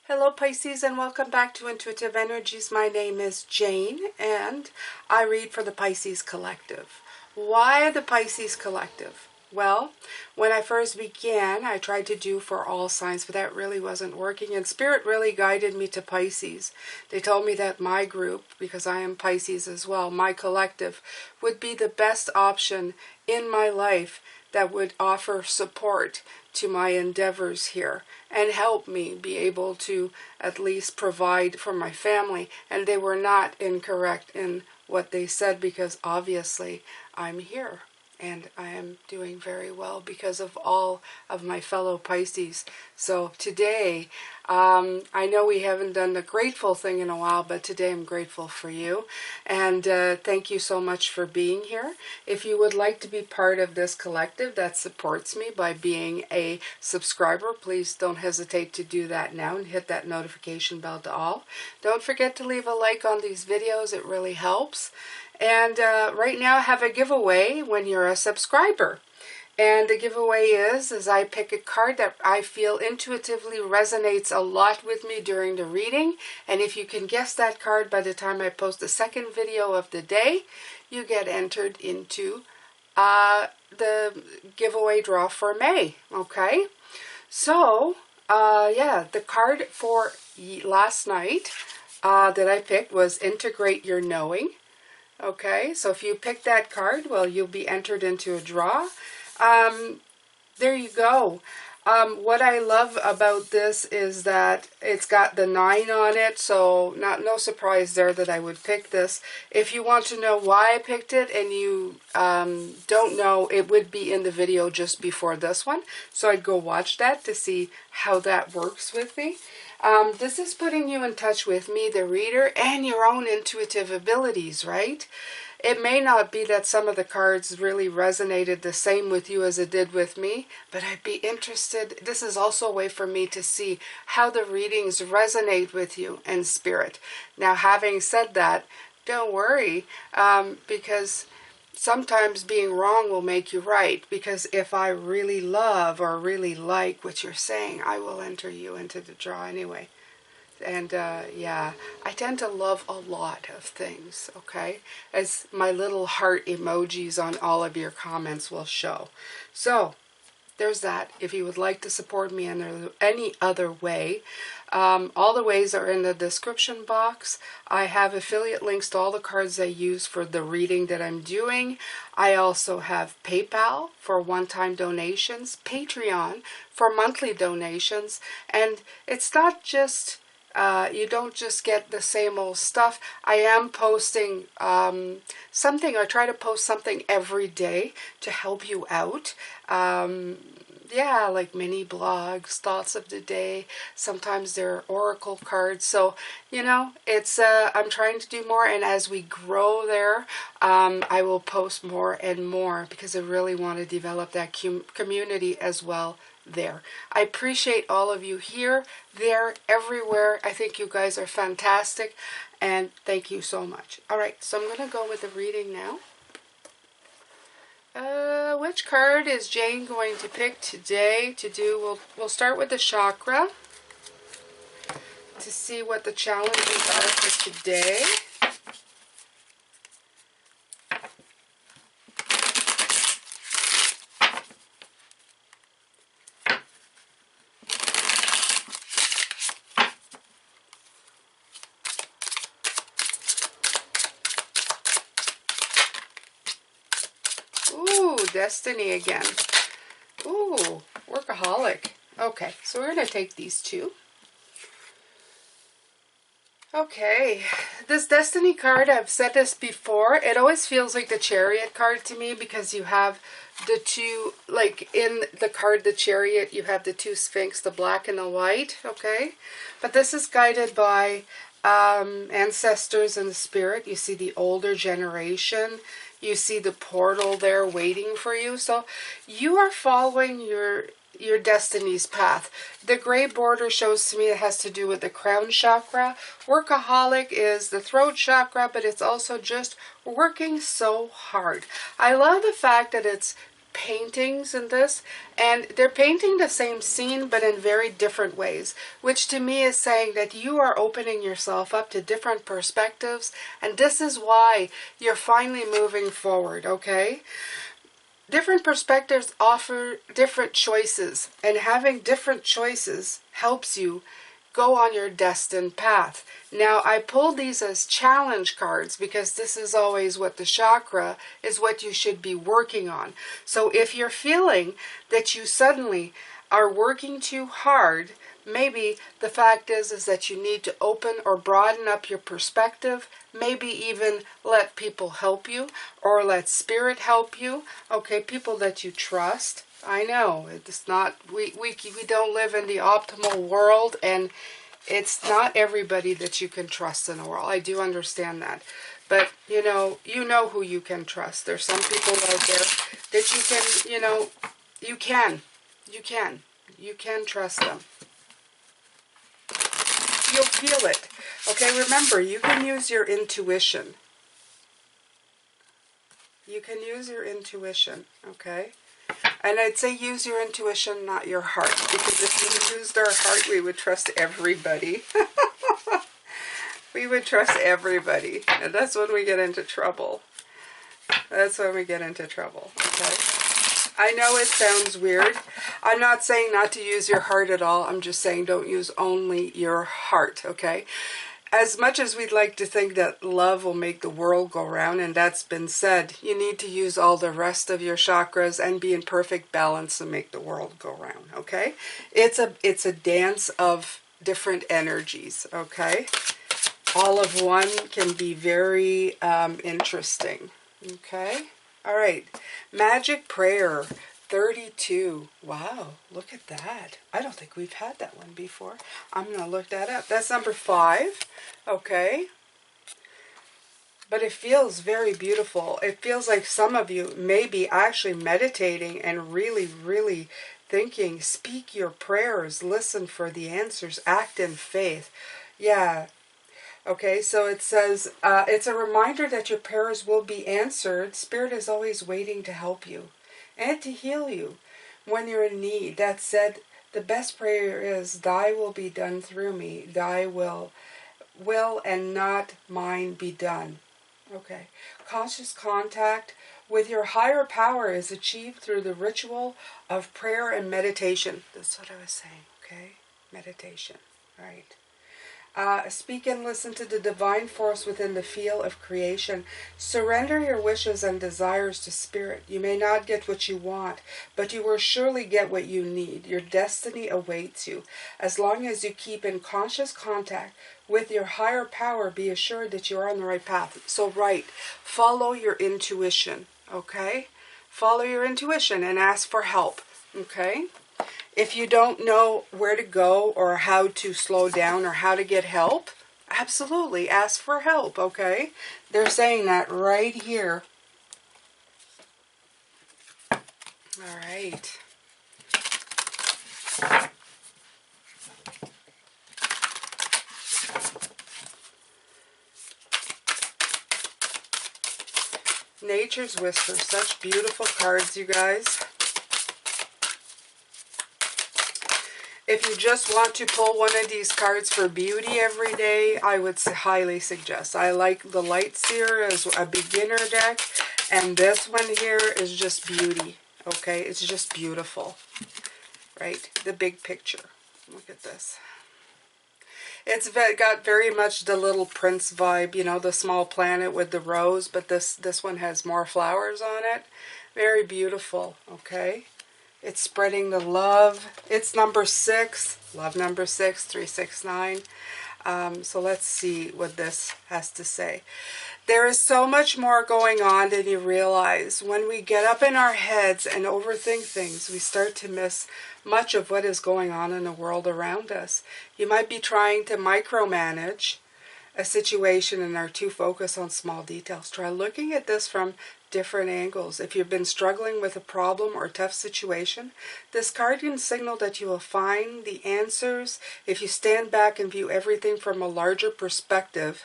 Hello Pisces, and welcome back to Intuitive Energies. My name is Jane and I read for the Pisces Collective. Why the Pisces Collective? Well, when I first began, I tried to do for all signs, but that really wasn't working, and Spirit really guided me to Pisces. They told me that my group, because I am Pisces as well, my collective, would be the best option in my life that would offer support to my endeavors here and help me be able to at least provide for my family. And they were not incorrect in what they said, because obviously I'm here and I am doing very well because of all of my fellow Pisces. So today, I know we haven't done the grateful thing in a while, but today I'm grateful for you. And thank you so much for being here. If you would like to be part of this collective that supports me by being a subscriber, please don't hesitate to do that now and hit that notification bell to all. Don't forget to leave a like on these videos. It really helps. And right now I have a giveaway when you're a subscriber. And the giveaway is I pick a card that I feel intuitively resonates a lot with me during the reading. And if you can guess that card by the time I post the second video of the day, you get entered into the giveaway draw for May. Okay? So, yeah, the card for last night that I picked was Integrate Your Knowing. Okay, so if you pick that card, well, you'll be entered into a draw. There you go. What I love about this is that it's got the 9 on it, so no surprise there that I would pick this. If you want to know why I picked it and you don't know, it would be in the video just before this one. So I'd go watch that to see how that works with me. This is putting you in touch with me, the reader, and your own intuitive abilities, right? It may not be that some of the cards really resonated the same with you as it did with me, but I'd be interested. This is also a way for me to see how the readings resonate with you and Spirit. Now, having said that, don't worry, because sometimes being wrong will make you right, because if I really love or really like what you're saying, I will enter you into the draw anyway. And yeah, I tend to love a lot of things, okay? As my little heart emojis on all of your comments will show. So, there's that. If you would like to support me in any other way, all the ways are in the description box. I have affiliate links to all the cards I use for the reading that I'm doing. I also have PayPal for one-time donations, Patreon for monthly donations, and it's not just... you don't just get the same old stuff. I am posting something, or try to post something every day to help you out. Yeah, like mini blogs, thoughts of the day. Sometimes they're oracle cards. So, you know, it's I'm trying to do more, and as we grow there, I will post more and more, because I really want to develop that community as well there. I appreciate all of you here, there, everywhere. I think you guys are fantastic, and thank you so much. All right, so I'm going to go with the reading now. Which card is Jane going to pick today to do? We'll start with the chakra to see what the challenges are for today. Ooh, Destiny again. Ooh, Workaholic. Okay, so we're going to take these two. Okay, this Destiny card, I've said this before, it always feels like the Chariot card to me, because you have the two, like in the card, the Chariot, you have the two Sphinx, the black and the white, okay? But this is guided by ancestors and the Spirit. You see the older generation. You see the portal there waiting for you. So you are following your destiny's path. The gray border shows to me it has to do with the crown chakra. Workaholic is the throat chakra, but it's also just working so hard. I love the fact that it's paintings in this, and they're painting the same scene but in very different ways, which to me is saying that you are opening yourself up to different perspectives, and this is why you're finally moving forward, okay? Different perspectives offer different choices, and having different choices helps you go on your destined path. Now, I pulled these as challenge cards because this is always what the chakra is, what you should be working on. So if you're feeling that you suddenly are working too hard, maybe the fact is that you need to open or broaden up your perspective, maybe even let people help you or let spirit help you, okay, people that you trust. I know it's not, we don't live in the optimal world, and it's not everybody that you can trust in the world. I do understand that. But, you know who you can trust. There's some people out there that you can, you can trust them. You'll feel it. Okay, remember, you can use your intuition. You can use your intuition, okay? And I'd say use your intuition, not your heart. Because if we used our heart, we would trust everybody. We would trust everybody. And that's when we get into trouble. That's when we get into trouble, okay? I know it sounds weird. I'm not saying not to use your heart at all. I'm just saying don't use only your heart, okay? As much as we'd like to think that love will make the world go round, and that's been said, you need to use all the rest of your chakras and be in perfect balance to make the world go round, okay? It's a dance of different energies, okay? All of one can be very interesting, okay? All right, Magic Prayer 32. Wow, look at that. I don't think we've had that one before. I'm going to look that up. That's number 5. Okay. But it feels very beautiful. It feels like some of you may be actually meditating and really, really thinking. Speak your prayers. Listen for the answers. Act in faith. Yeah. Okay, so it says, it's a reminder that your prayers will be answered. Spirit is always waiting to help you and to heal you when you're in need. That said, the best prayer is, thy will be done through me. Thy will and not mine be done. Okay. Conscious contact with your higher power is achieved through the ritual of prayer and meditation. That's what I was saying, okay? Meditation, right? Speak and listen to the divine force within the field of creation. Surrender your wishes and desires to Spirit. You may not get what you want, but you will surely get what you need. Your destiny awaits you. As long as you keep in conscious contact with your higher power, be assured that you are on the right path. So, right, follow your intuition, okay? Follow your intuition and ask for help, okay? If you don't know where to go or how to slow down or how to get help, absolutely ask for help, okay? They're saying that right here. All right. Nature's Whisper. Such beautiful cards, you guys. If you just want to pull one of these cards for beauty every day, I would highly suggest. I like the Light Seer as a beginner deck, and this one here is just beauty, okay? It's just beautiful, right? The big picture. Look at this. It's got very much the Little Prince vibe, you know, the small planet with the rose, but this one has more flowers on it. Very beautiful, okay? It's spreading the love. It's number 6. Love number 6, 369. So let's see what this has to say. There is so much more going on than you realize. When we get up in our heads and overthink things, we start to miss much of what is going on in the world around us. You might be trying to micromanage a situation and are too focused on small details. Try looking at this from different angles. If you've been struggling with a problem or tough situation, this card can signal that you will find the answers if you stand back and view everything from a larger perspective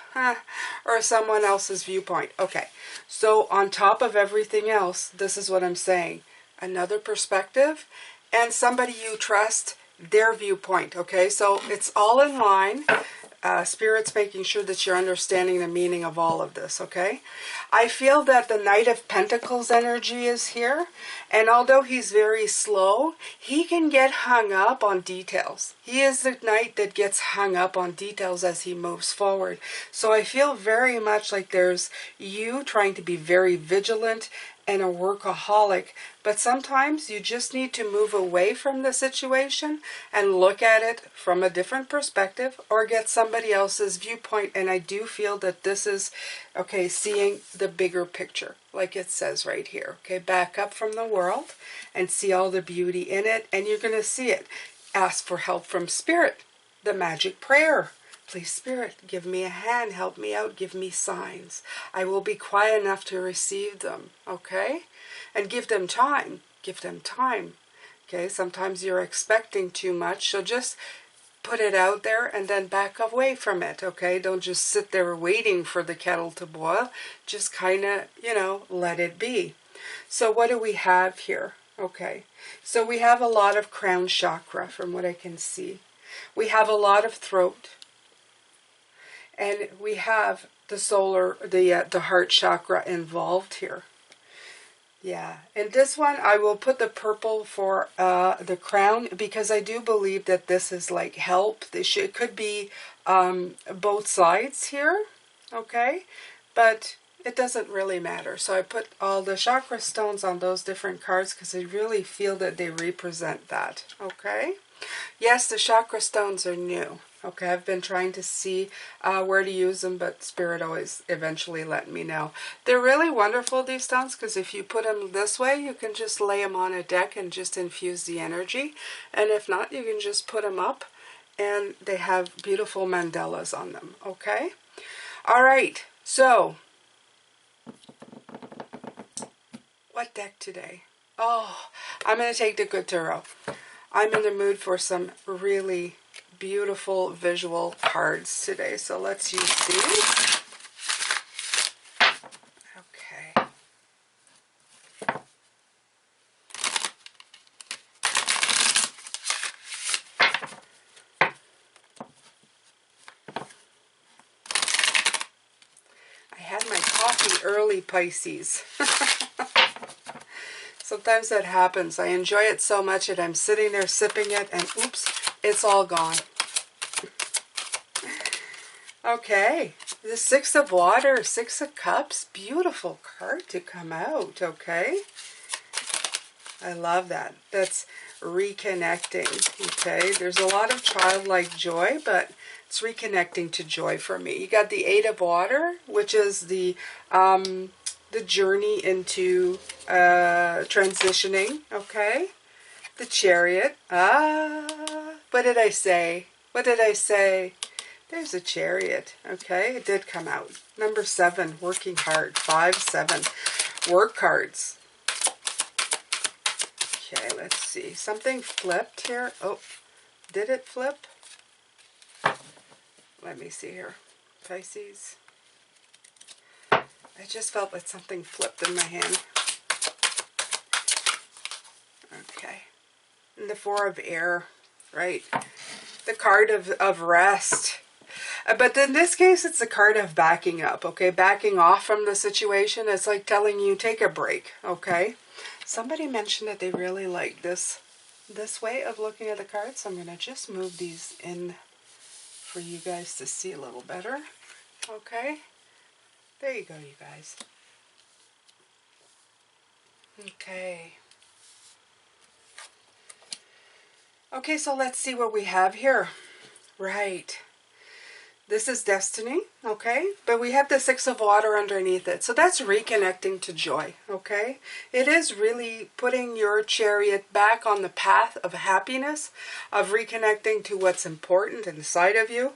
or someone else's viewpoint. Okay, so on top of everything else, this is what I'm saying. another perspective, and somebody you trust, their viewpoint, okay? So it's all in line. Spirit's making sure that you're understanding the meaning of all of this, okay? I feel that the Knight of Pentacles energy is here, and although he's very slow, he can get hung up on details. He is the knight that gets hung up on details as he moves forward. So I feel very much like there's you trying to be very vigilant and a workaholic, but sometimes you just need to move away from the situation and look at it from a different perspective or get somebody else's viewpoint. And I do feel that this is, okay, seeing the bigger picture, like it says right here, okay? Back up from the world and see all the beauty in it, and you're going to see it. Ask for help from Spirit, the magic prayer. Please, Spirit, give me a hand, help me out, give me signs. I will be quiet enough to receive them, okay? And give them time. Give them time, okay? Sometimes you're expecting too much, so just put it out there and then back away from it, okay? Don't just sit there waiting for the kettle to boil. Just kind of, you know, let it be. So what do we have here? Okay, so we have a lot of crown chakra from what I can see. We have a lot of throat. And we have the solar, the heart chakra involved here. Yeah, and this one I will put the purple for the crown, because I do believe that this is like help. It could be both sides here, okay? But it doesn't really matter. So I put all the chakra stones on those different cards because I really feel that they represent that, okay? Yes, the chakra stones are new. Okay, I've been trying to see where to use them, but Spirit always eventually let me know. They're really wonderful, these stones, because if you put them this way, you can just lay them on a deck and just infuse the energy. And if not, you can just put them up, and they have beautiful mandalas on them, okay? All right, so what deck today? Oh, I'm going to take the Good Tarot. I'm in the mood for some really beautiful visual cards today, so let's use these. Okay. I had my coffee early, Pisces. Sometimes that happens. I enjoy it so much that I'm sitting there sipping it and oops, it's all gone. Okay, the Six of Water, Six of Cups, beautiful card to come out, okay? I love that. That's reconnecting, okay? There's a lot of childlike joy, but it's reconnecting to joy for me. You got the Eight of Water, which is the journey into transitioning, okay? The Chariot. What did I say? What did I say? There's a Chariot, okay? It did come out. Number 7, working hard. 5, 7, work cards. Okay, let's see. Something flipped here. Oh, did it flip? Let me see here. Pisces. I just felt like something flipped in my hand. Okay. And the Four of Air, right? The card of rest. But in this case, it's a card of backing up, okay? Backing off from the situation. It's like telling you, take a break, okay? Somebody mentioned that they really like this way of looking at the cards. So I'm going to just move these in for you guys to see a little better, okay? There you go, you guys. Okay. Okay, so let's see what we have here. Right. This is destiny, okay? But we have the Six of Water underneath it. So that's reconnecting to joy, okay? It is really putting your chariot back on the path of happiness, of reconnecting to what's important inside of you.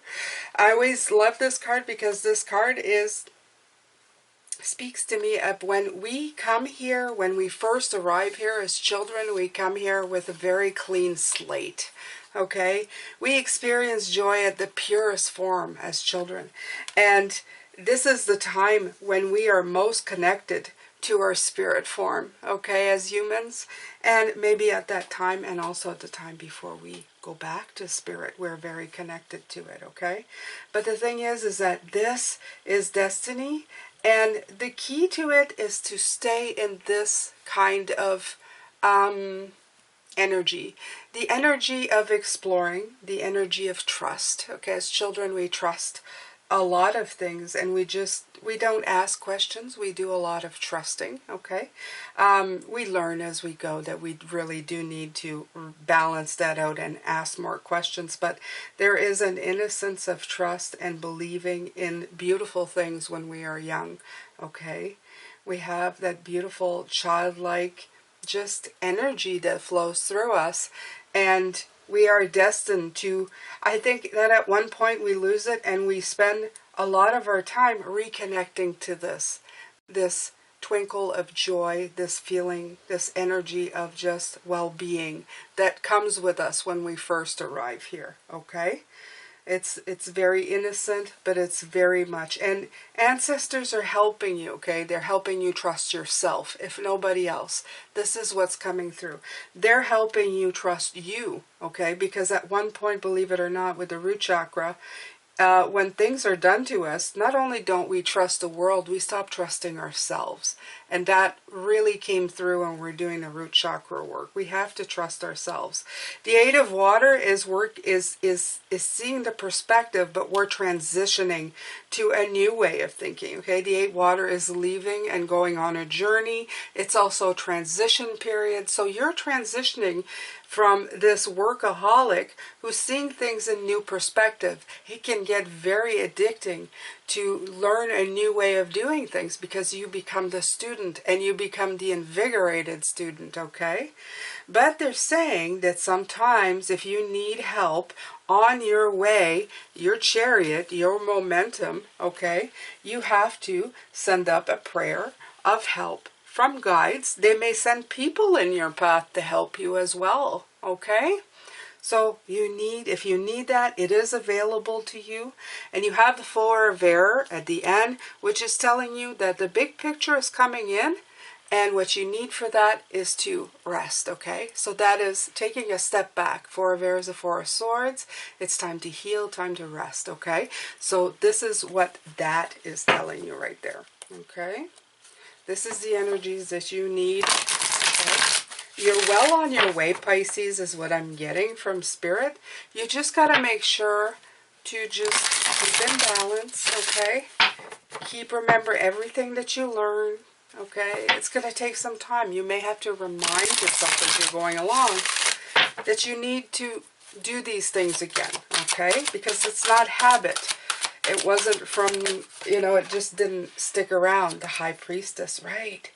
I always love this card because this card speaks to me of when we come here, when we first arrive here as children, we come here with a very clean slate. Okay, we experience joy at the purest form as children. And this is the time when we are most connected to our spirit form, okay, as humans. And maybe at that time, and also at the time before we go back to spirit, we're very connected to it, okay? But the thing is that this is destiny, and the key to it is to stay in this kind of energy. The energy of exploring, the energy of trust. Okay, as children we trust a lot of things, and we don't ask questions, we do a lot of trusting, okay? We learn as we go that we really do need to balance that out and ask more questions, but there is an innocence of trust and believing in beautiful things when we are young, okay? We have that beautiful childlike just energy that flows through us, and we are destined to, I think that at one point we lose it, and we spend a lot of our time reconnecting to this twinkle of joy, this feeling, this energy of just well-being that comes with us when we first arrive here, okay? It's very innocent, but it's very much, and ancestors are helping you, okay? They're helping you trust yourself, if nobody else. This is what's coming through. They're helping you trust you, okay? Because at one point, believe it or not, with the root chakra, when things are done to us, not only don't we trust the world, we stop trusting ourselves. And that really came through when we're doing the root chakra work. We have to trust ourselves. The Eight of Water is seeing the perspective, but we're transitioning to a new way of thinking. Okay, the Eight Water is leaving and going on a journey. It's also a transition period. So you're transitioning from this workaholic who's seeing things in new perspective. It can get very addicting to learn a new way of doing things, because you become the student and you become the invigorated student, okay? But they're saying that sometimes if you need help on your way, your chariot, your momentum, okay, you have to send up a prayer of help from guides. They may send people in your path to help you as well, okay? So if you need that, it is available to you. And you have the Four of Air at the end, which is telling you that the big picture is coming in, and what you need for that is to rest, okay? So that is taking a step back. Four of Air is a Four of Swords. It's time to heal, time to rest, okay? So this is what that is telling you right there, okay? This is the energies that you need, okay? You're well on your way, Pisces, is what I'm getting from Spirit. You just got to make sure to just keep in balance, okay? Remember everything that you learn, okay? It's going to take some time. You may have to remind yourself as you're going along that you need to do these things again, okay? Because it's not habit. It wasn't from, it just didn't stick around. The High Priestess, right?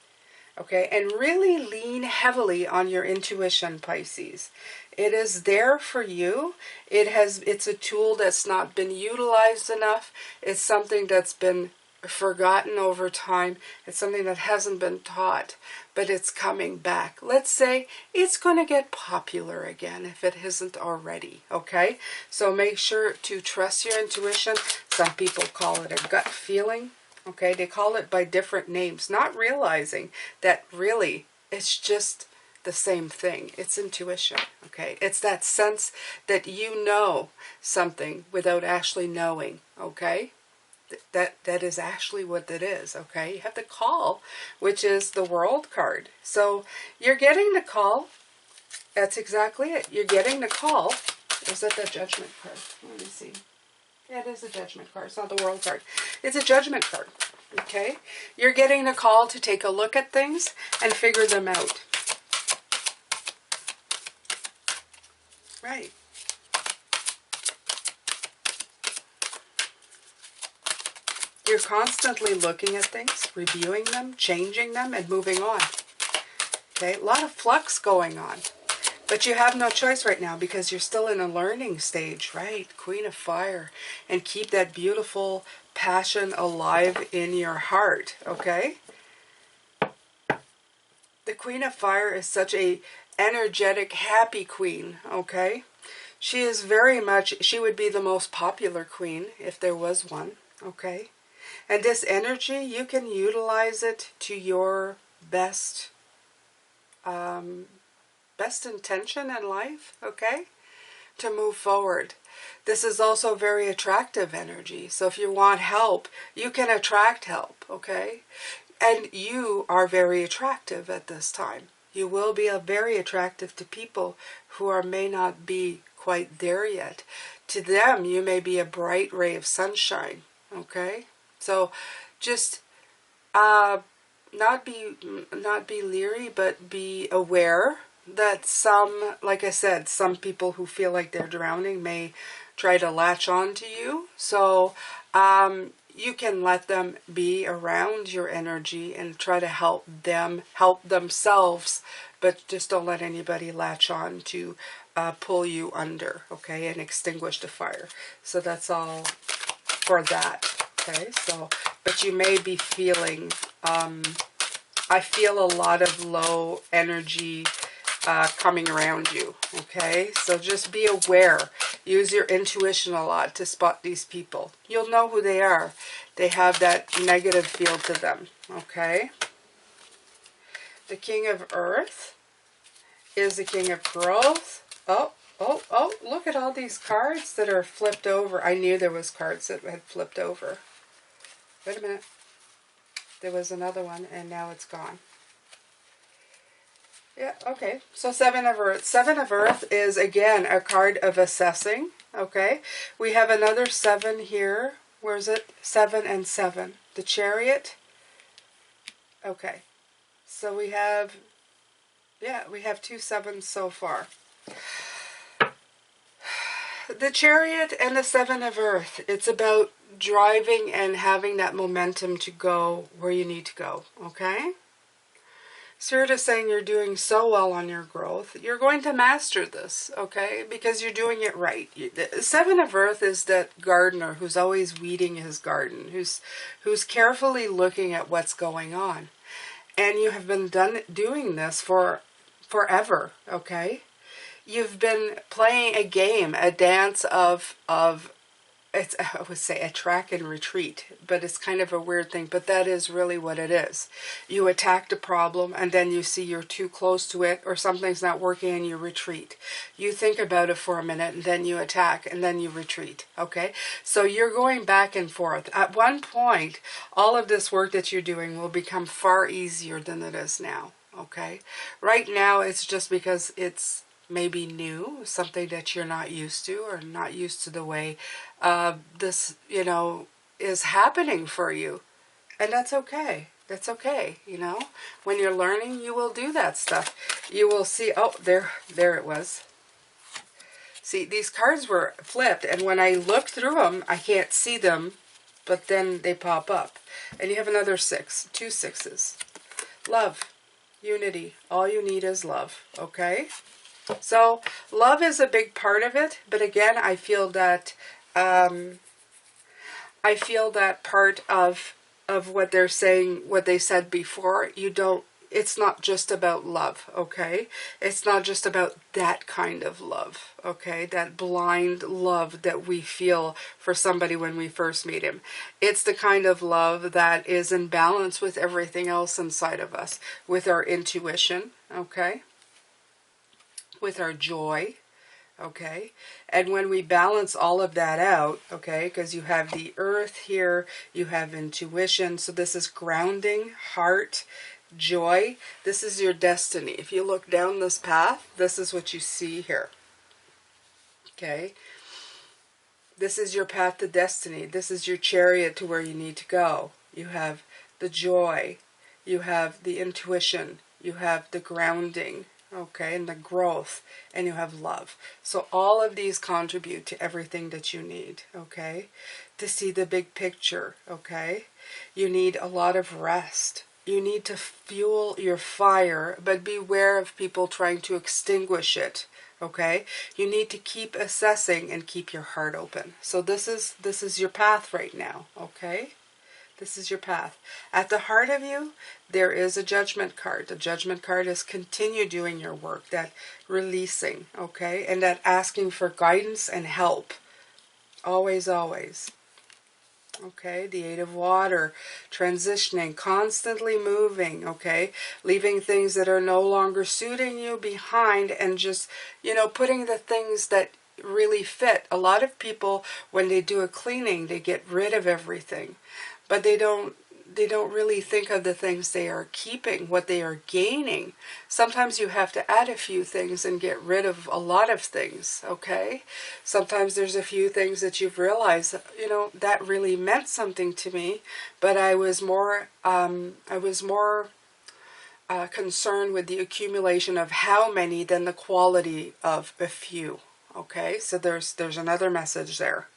Okay, and really lean heavily on your intuition, Pisces. It is there for you. It's a tool that's not been utilized enough. It's something that's been forgotten over time. It's something that hasn't been taught, but it's coming back. Let's say it's going to get popular again if it isn't already, okay? So make sure to trust your intuition. Some people call it a gut feeling. Okay, they call it by different names, not realizing that really it's just the same thing. It's intuition, okay? It's that sense that you know something without actually knowing, okay? That is actually what it is, okay? You have the call, which is the World card. So you're getting the call. That's exactly it. You're getting the call. Is that the Judgment card? Let me see. Yeah, it is a Judgment card. It's not the World card. It's a Judgment card, okay? You're getting the call to take a look at things and figure them out. Right. You're constantly looking at things, reviewing them, changing them, and moving on. Okay, a lot of flux going on. But you have no choice right now because you're still in a learning stage, right? Queen of Fire. And keep that beautiful passion alive in your heart, okay? The Queen of Fire is such a energetic, happy queen, okay? She is very much, she would be the most popular queen if there was one, okay? And this energy, you can utilize it to your best intention in life, okay? To move forward. This is also very attractive energy. So if you want help, you can attract help, okay? And you are very attractive at this time. You will be very attractive to people who may not be quite there yet. To them, you may be a bright ray of sunshine, okay? So just not be leery, but be aware that some, like I said, some people who feel like they're drowning may try to latch on to you. So you can let them be around your energy and try to help them help themselves, but just don't let anybody latch on to pull you under, okay, and extinguish the fire. So that's all for that, okay? So, but you may be feeling, I feel a lot of low energy coming around you, okay? So just be aware. Use your intuition a lot to spot these people. You'll know who they are. They have that negative feel to them, okay? The King of Earth is the King of Growth. Oh, oh, oh, look at all these cards that are flipped over. I knew there was cards that had flipped over. Wait a minute. There was another one, and now it's gone. Yeah, okay. So Seven of Earth. Seven of Earth is, again, a card of assessing, okay? We have another 7 here. Where is it? 7 and 7. The Chariot. Okay. So we have, yeah, we have 2 7s so far. The Chariot and the 7 of Earth. It's about driving and having that momentum to go where you need to go, okay? Spirit is saying you're doing so well on your growth. You're going to master this, okay? Because you're doing it right. The 7 of Earth is that gardener who's always weeding his garden, who's carefully looking at what's going on. And you have been doing this for forever, okay? You've been playing a game, a dance of it's, I would say, a track and retreat, but it's kind of a weird thing, but that is really what it is. You attack the problem, and then you see you're too close to it, or something's not working, and you retreat. You think about it for a minute, and then you attack, and then you retreat, okay? So you're going back and forth. At one point, all of this work that you're doing will become far easier than it is now, okay? Right now, it's just because it's maybe new, something that you're not used to, or not used to the way this, you know, is happening for you. And that's okay. That's okay, you know. When you're learning, you will do that stuff. You will see, oh, there it was. See, these cards were flipped, and when I look through them, I can't see them, but then they pop up. And you have another 6, 2 6s. Love, unity, all you need is love, okay? So love is a big part of it, but again, I feel that part of what they're saying, what they said before. It's not just about love, okay? It's not just about that kind of love, okay? That blind love that we feel for somebody when we first meet him. It's the kind of love that is in balance with everything else inside of us, with our intuition, okay? With our joy, okay? And when we balance all of that out, okay, because you have the earth here, you have intuition, so this is grounding, heart, joy. This is your destiny. If you look down this path, this is what you see here, okay? This is your path to destiny. This is your chariot to where you need to go. You have the joy, you have the intuition, you have the grounding, okay, and the growth, and you have love. So all of these contribute to everything that you need, okay, to see the big picture, okay? You need a lot of rest. You need to fuel your fire, but beware of people trying to extinguish it, okay? You need to keep assessing and keep your heart open. So this is your path right now, okay? This is your path. At the heart of you, there is a judgment card. The judgment card is continue doing your work, that releasing, okay? And that asking for guidance and help. Always, always. Okay, the Eight of Water, transitioning, constantly moving, okay, leaving things that are no longer suiting you behind and just, you know, putting the things that really fit. A lot of people, when they do a cleaning, they get rid of everything, but they don't really think of the things they are keeping, what they are gaining. Sometimes you have to add a few things and get rid of a lot of things, okay? Sometimes there's a few things that you've realized, you know, that really meant something to me, but I was more concerned with the accumulation of how many than the quality of a few, okay? So there's another message there.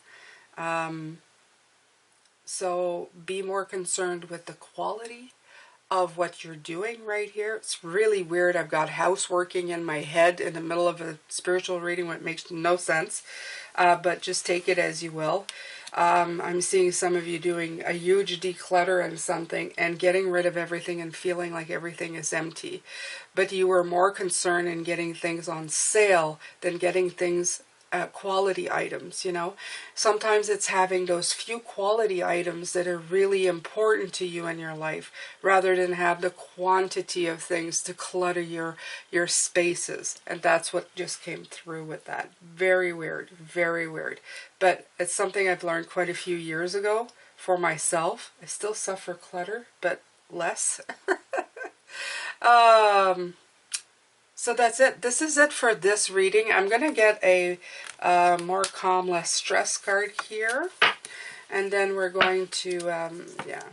So be more concerned with the quality of what you're doing right here. It's really weird. I've got house working in my head in the middle of a spiritual reading, which makes no sense. But just take it as you will. I'm seeing some of you doing a huge declutter and something and getting rid of everything and feeling like everything is empty. But you were more concerned in getting things on sale than getting things quality items, you know. Sometimes it's having those few quality items that are really important to you in your life rather than have the quantity of things to clutter your spaces. And that's what just came through with that. Very weird, very weird. But it's something I've learned quite a few years ago for myself. I still suffer clutter, but less. So that's it. This is it for this reading. I'm going to get a more calm, less stress card here. And then we're going to, yeah.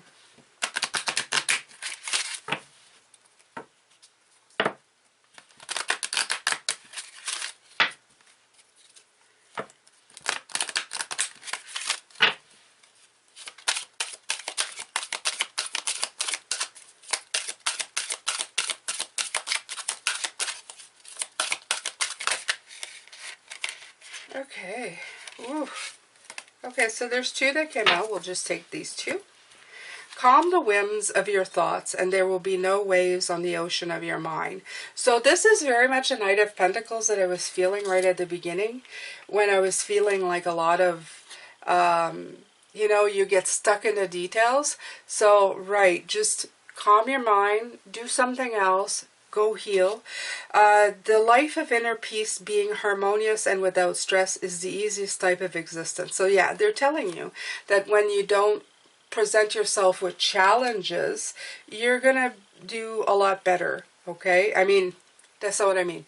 Okay. Ooh. Okay, so there's two that came out. We'll just take these two. Calm the whims of your thoughts, and there will be no waves on the ocean of your mind. So this is very much a Knight of Pentacles that I was feeling right at the beginning, when I was feeling like a lot of, you know, you get stuck in the details. So, right, just calm your mind, do something else, go heal. The life of inner peace, being harmonious and without stress, is the easiest type of existence. So yeah, they're telling you that when you don't present yourself with challenges, you're gonna do a lot better, okay? I mean, that's not what I mean.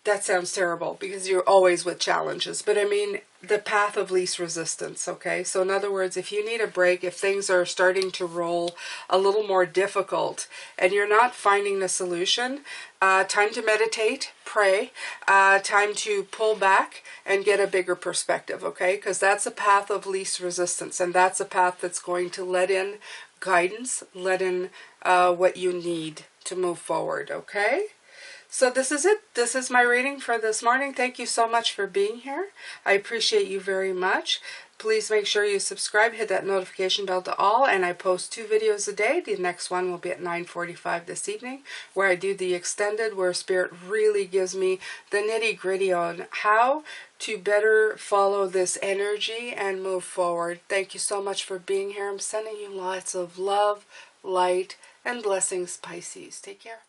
That sounds terrible because you're always with challenges. But I mean, the path of least resistance, okay? So in other words, if you need a break, if things are starting to roll a little more difficult and you're not finding the solution, time to meditate, pray, time to pull back and get a bigger perspective, okay? Because that's a path of least resistance, and that's a path that's going to let in guidance, let in what you need to move forward, okay? So this is it. This is my reading for this morning. Thank you so much for being here. I appreciate you very much. Please make sure you subscribe, hit that notification bell to all, and I post 2 videos a day. The next one will be at 9:45 this evening, where I do the extended, where Spirit really gives me the nitty-gritty on how to better follow this energy and move forward. Thank you so much for being here. I'm sending you lots of love, light, and blessings, Pisces. Take care.